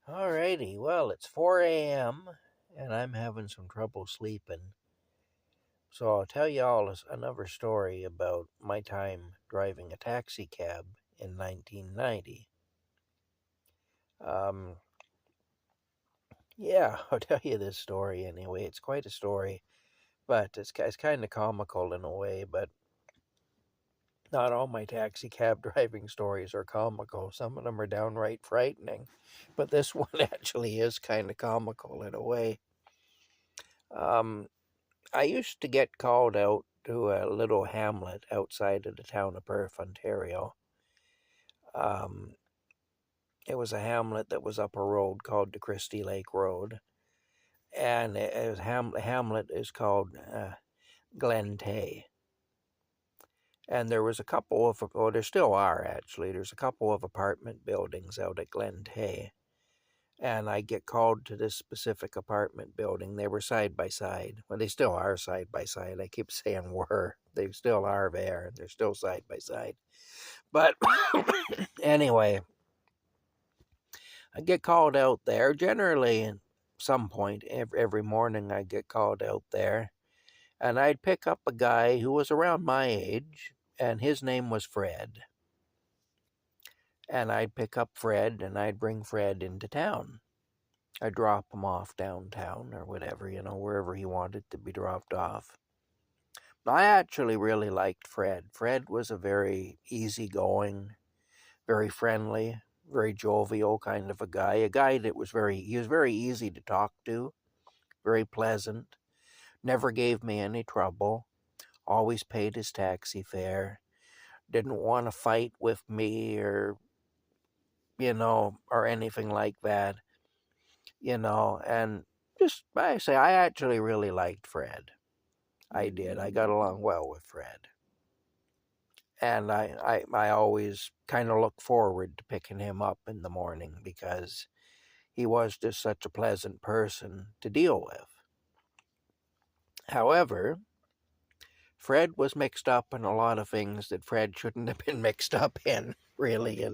Alrighty, well, it's 4 a.m. and I'm having some trouble sleeping. So I'll tell you all another story about my time driving a taxi cab in 1990. Um, yeah, I'll tell you this story anyway. It's quite a story, but it's kind of comical in a way, but not all my taxi cab driving stories are comical. Some of them are downright frightening, but this one actually is kind of comical in a way. Um, I used to get called out to a little hamlet outside of the town of Perth, Ontario. Um, it was a hamlet that was up a road called the Christie Lake Road, and the hamlet is called Glen Tay. And there was a couple of, well, there still are actually, there's a couple of apartment buildings out at Glen Tay. And I get called to this specific apartment building. They were side by side. Well, they still are side by side. I keep saying were. They still are there. They're still side by side. But anyway, I get called out there. Generally, at some point, every morning, I get called out there. And I'd pick up a guy who was around my age, and his name was Fred. And I'd pick up Fred, and I'd bring Fred into town. I drop him off downtown or whatever, wherever he wanted to be dropped off. I actually really liked Fred. Fred was a very easygoing, very friendly, very jovial kind of a guy. A guy that he was very easy to talk to, very pleasant, never gave me any trouble, always paid his taxi fare, didn't want to fight with me or anything like that. And I actually really liked Fred. I did. I got along well with Fred. And I always kind of look forward to picking him up in the morning because he was just such a pleasant person to deal with. However, Fred was mixed up in a lot of things that Fred shouldn't have been mixed up in, really.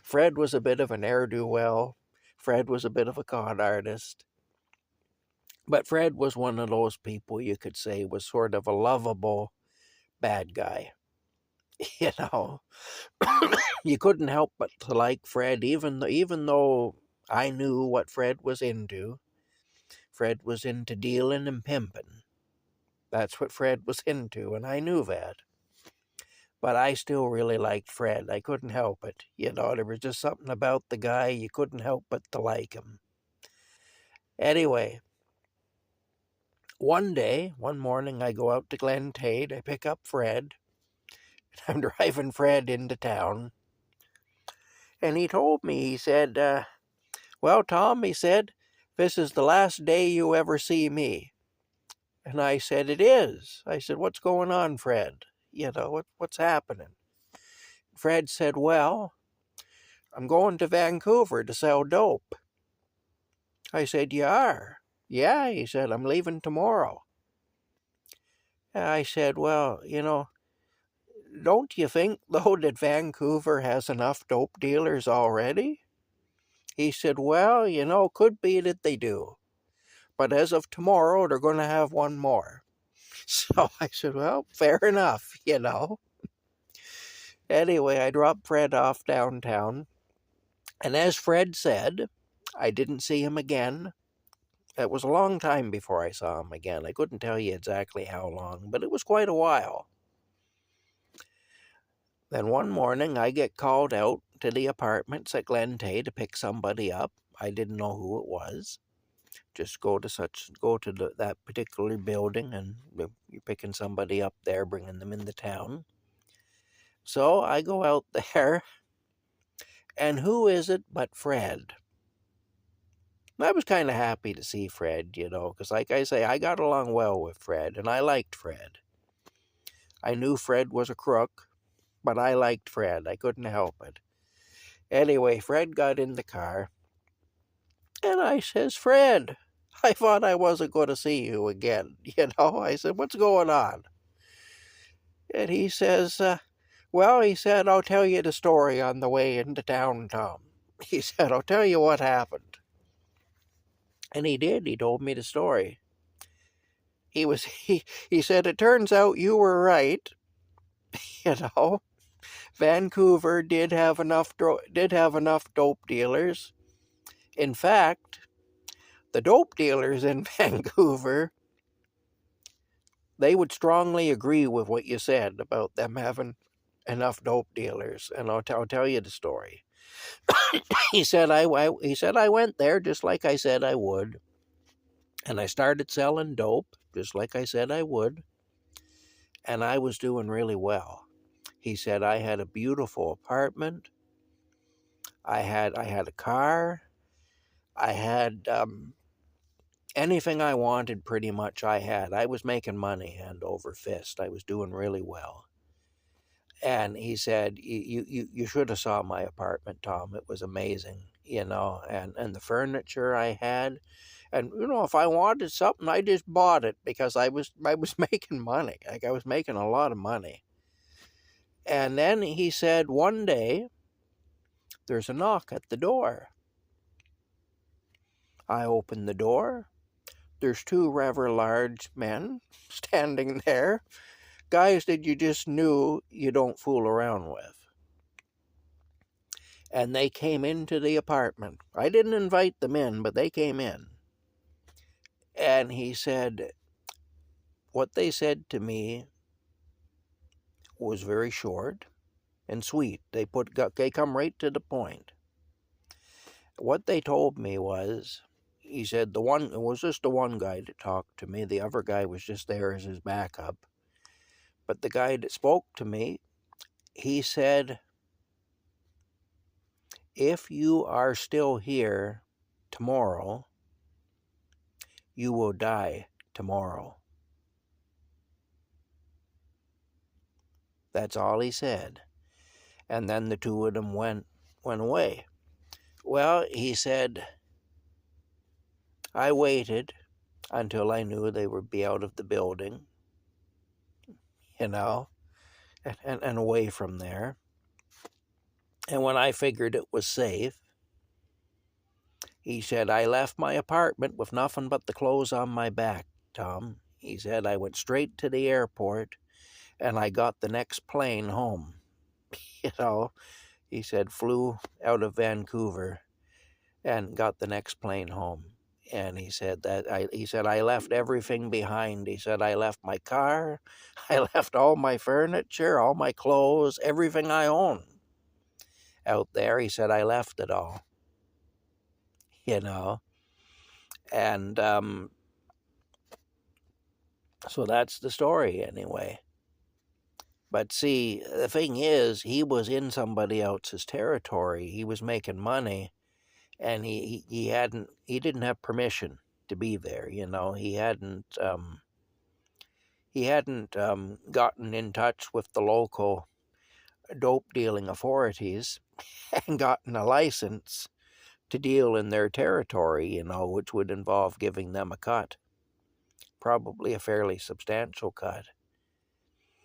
Fred was a bit of an ne'er-do-well. Fred was a bit of a con artist. But Fred was one of those people you could say was sort of a lovable bad guy. You know, you couldn't help but to like Fred, even though I knew what Fred was into. Fred was into dealing and pimping. That's what Fred was into, and I knew that. But I still really liked Fred. I couldn't help it. There was just something about the guy, you couldn't help but to like him. Anyway, one morning, I go out to Glen Tate. I pick up Fred. I'm driving Fred into town. And he told me, he said, well, Tom, he said, this is the last day you ever see me. And I said, it is. I said, what's going on, Fred? What's happening? Fred said, well, I'm going to Vancouver to sell dope. I said, you are? Yeah, he said, I'm leaving tomorrow. I said, well, don't you think, though, that Vancouver has enough dope dealers already? He said, well, could be that they do. But as of tomorrow, they're going to have one more. So I said, well, fair enough. Anyway, I dropped Fred off downtown. And as Fred said, I didn't see him again. It was a long time before I saw him again. I couldn't tell you exactly how long, but it was quite a while. Then one morning, I get called out to the apartments at Glen Tay to pick somebody up. I didn't know who it was. Just go to that particular building, and you're picking somebody up there, bringing them into town. So I go out there, and who is it but Fred? I was kind of happy to see Fred, because like I say, I got along well with Fred, and I liked Fred. I knew Fred was a crook, but I liked Fred. I couldn't help it. Anyway, Fred got in the car, and I says, Fred, I thought I wasn't going to see you again. I said, what's going on? And he says, well, he said, I'll tell you the story on the way into town, Tom. He said, I'll tell you what happened. And he did. He told me the story. He was he said, it turns out you were right. You know, Vancouver did have enough dope dealers. In fact, the dope dealers in Vancouver, they would strongly agree with what you said about them having enough dope dealers. And I'll tell you the story. He said he said I went there just like I said I would, and I started selling dope just like I said I would, and I was doing really well. He said I had a beautiful apartment. I had a car. I had anything I wanted pretty much I had. I was making money hand over fist. I was doing really well. And he said, you should have saw my apartment, Tom. It was amazing, you know, and the furniture I had. And, you know, if I wanted something, I just bought it because I was making money. Like, I was making a lot of money. And then he said, one day, there's a knock at the door. I open the door. There's two rather large men standing there, guys that you just knew you don't fool around with. And they came into the apartment. I didn't invite them in, but they came in. And he said, what they said to me was very short and sweet. They come right to the point. What they told me was, he said, it was just the one guy that talked to me. The other guy was just there as his backup. But the guy that spoke to me, he said, if you are still here tomorrow, you will die tomorrow. That's all he said. And then the two of them went away. Well, he said, I waited until I knew they would be out of the building, you know, and away from there. And when I figured it was safe, he said, I left my apartment with nothing but the clothes on my back, Tom. He said, I went straight to the airport and I got the next plane home. You know, he said, flew out of Vancouver and got the next plane home. And he said I left everything behind. He said, I left my car, I left all my furniture, all my clothes, everything I own out there. He said, I left it all, you know. And so that's the story anyway. But see, the thing is, he was in somebody else's territory. He was making money, and he didn't have permission to be there. You know, he hadn't gotten in touch with the local dope dealing authorities and gotten a license to deal in their territory. You know, which would involve giving them a cut, probably a fairly substantial cut.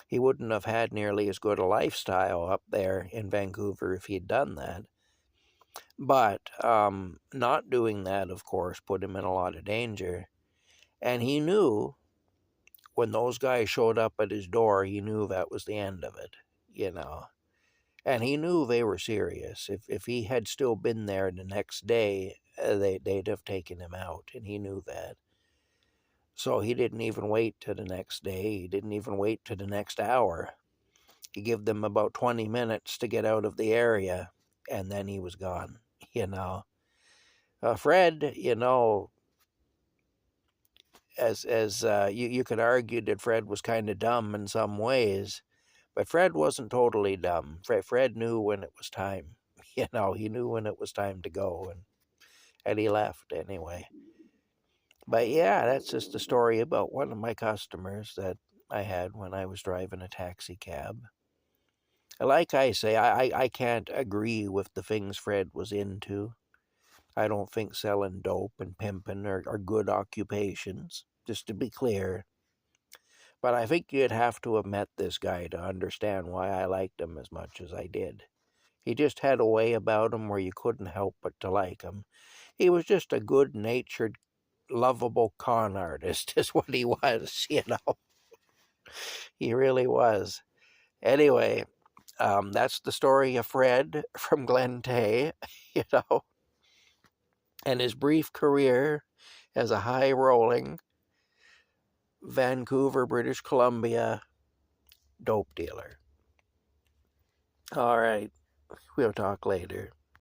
He wouldn't have had nearly as good a lifestyle up there in Vancouver if he'd done that. But not doing that, of course, put him in a lot of danger. And he knew when those guys showed up at his door, he knew that was the end of it, you know. And he knew they were serious. If he had still been there the next day, they'd have taken him out, and he knew that. So he didn't even wait till the next day. He didn't even wait till the next hour. He gave them about 20 minutes to get out of the area, and then he was gone, you know. Fred, you know, as you could argue that Fred was kind of dumb in some ways, but Fred wasn't totally dumb. Fred knew when it was time. You know, he knew when it was time to go, and he left anyway. But yeah, that's just a story about one of my customers that I had when I was driving a taxi cab. Like I say, I can't agree with the things Fred was into. I don't think selling dope and pimping are good occupations, just to be clear. But I think you'd have to have met this guy to understand why I liked him as much as I did. He just had a way about him where you couldn't help but to like him. He was just a good-natured lovable con artist is what he was, you know. He really was. Anyway, that's the story of Fred from Glen Tay, you know, and his brief career as a high-rolling Vancouver, British Columbia dope dealer. All right, we'll talk later.